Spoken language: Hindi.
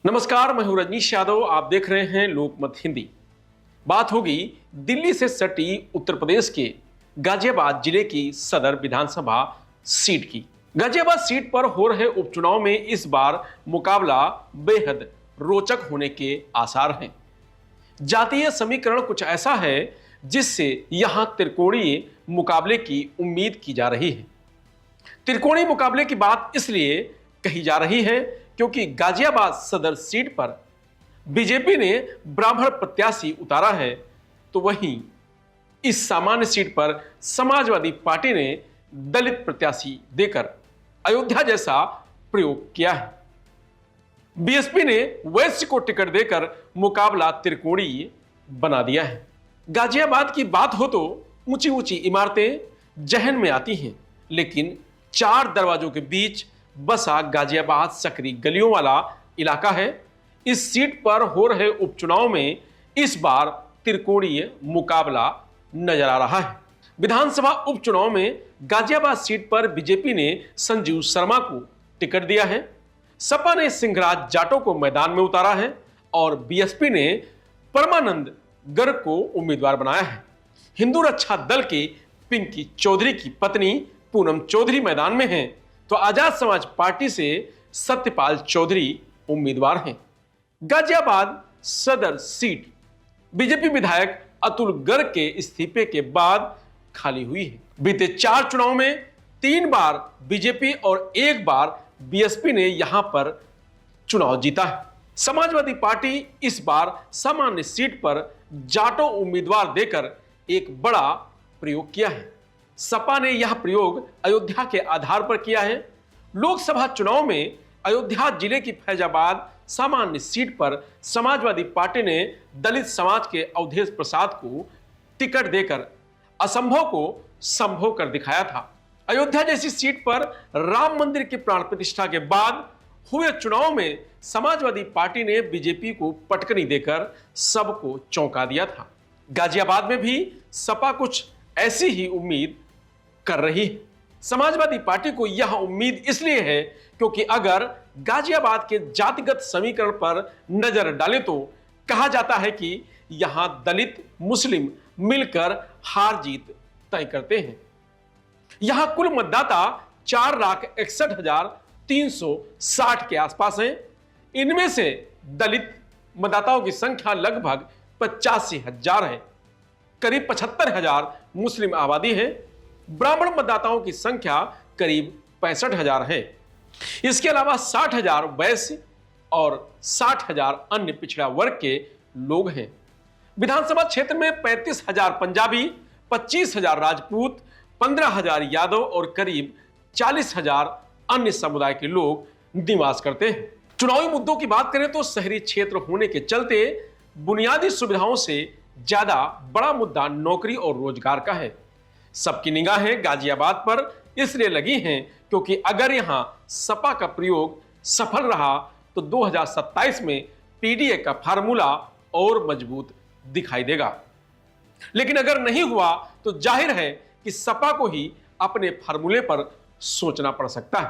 नमस्कार, मैं हूं रजनीश यादव। आप देख रहे हैं लोकमत हिंदी। बात होगी दिल्ली से सटी उत्तर प्रदेश के गाजियाबाद जिले की सदर विधानसभा सीट की। गाजियाबाद सीट पर हो रहे उपचुनाव में इस बार मुकाबला बेहद रोचक होने के आसार हैं। जातीय समीकरण कुछ ऐसा है जिससे यहां त्रिकोणीय मुकाबले की उम्मीद की जा रही है। त्रिकोणीय मुकाबले की बात इसलिए कही जा रही है क्योंकि गाजियाबाद सदर सीट पर बीजेपी ने ब्राह्मण प्रत्याशी उतारा है, तो वहीं इस सामान्य सीट पर समाजवादी पार्टी ने दलित प्रत्याशी देकर अयोध्या जैसा प्रयोग किया है। बीएसपी ने वैश्य को टिकट देकर मुकाबला त्रिकोणीय बना दिया है। गाजियाबाद की बात हो तो ऊंची ऊंची इमारतें जहन में आती हैं, लेकिन चार दरवाजों के बीच बसा गाजियाबाद सकरी गलियों वाला इलाका है। इस सीट पर हो रहे उपचुनाव में इस बार त्रिकोणीय मुकाबला नजर आ रहा है। विधानसभा उपचुनाव में गाजियाबाद सीट पर बीजेपी ने संजीव शर्मा को टिकट दिया है। सपा ने सिंहराज जाटव को मैदान में उतारा है और बीएसपी ने परमानंद गर्ग को उम्मीदवार बनाया है। हिंदू रक्षा दल के पिंकी चौधरी की पत्नी पूनम चौधरी मैदान में हैं, तो आजाद समाज पार्टी से सत्यपाल चौधरी उम्मीदवार हैं। गाजियाबाद सदर सीट बीजेपी विधायक अतुल गर्ग के इस्तीफे के बाद खाली हुई है। बीते 4 चुनाव में 3 बार बीजेपी और 1 बार बीएसपी ने यहां पर चुनाव जीता है। समाजवादी पार्टी इस बार सामान्य सीट पर जाटो उम्मीदवार देकर एक बड़ा प्रयोग किया है। सपा ने यह प्रयोग अयोध्या के आधार पर किया है। लोकसभा चुनाव में अयोध्या जिले की फैजाबाद सामान्य सीट पर समाजवादी पार्टी ने दलित समाज के अवधेश प्रसाद को टिकट देकर असंभव को संभव कर दिखाया था। अयोध्या जैसी सीट पर राम मंदिर की प्राण प्रतिष्ठा के बाद हुए चुनाव में समाजवादी पार्टी ने बीजेपी को पटकनी देकर सबको चौंका दिया था। गाजियाबाद में भी सपा कुछ ऐसी ही उम्मीद कर रही है। समाजवादी पार्टी को यह उम्मीद इसलिए है क्योंकि अगर गाजियाबाद के जातिगत समीकरण पर नजर डालें तो कहा जाता है कि यहां दलित मुस्लिम मिलकर हार जीत तय करते हैं। यहां कुल मतदाता 4,61,360 के आसपास हैं। इनमें से दलित मतदाताओं की संख्या लगभग 85,000 है। करीब 75,000 मुस्लिम आबादी है। ब्राह्मण मतदाताओं की संख्या करीब 65,000 है। इसके अलावा 60,000 वैश्य और 60,000 अन्य पिछड़ा वर्ग के लोग हैं। विधानसभा क्षेत्र में 35,000 पंजाबी, 25,000 राजपूत, 15,000 यादव और करीब 40,000 अन्य समुदाय के लोग निवास करते हैं। चुनावी मुद्दों की बात करें तो शहरी क्षेत्र होने के चलते बुनियादी सुविधाओं से ज्यादा बड़ा मुद्दा नौकरी और रोजगार का है। सबकी निगाहें गाजियाबाद पर इसलिए लगी हैं क्योंकि अगर यहां सपा का प्रयोग सफल रहा तो 2027 में पीडीए का फार्मूला और मजबूत दिखाई देगा। लेकिन अगर नहीं हुआ तो जाहिर है कि सपा को ही अपने फार्मूले पर सोचना पड़ सकता है।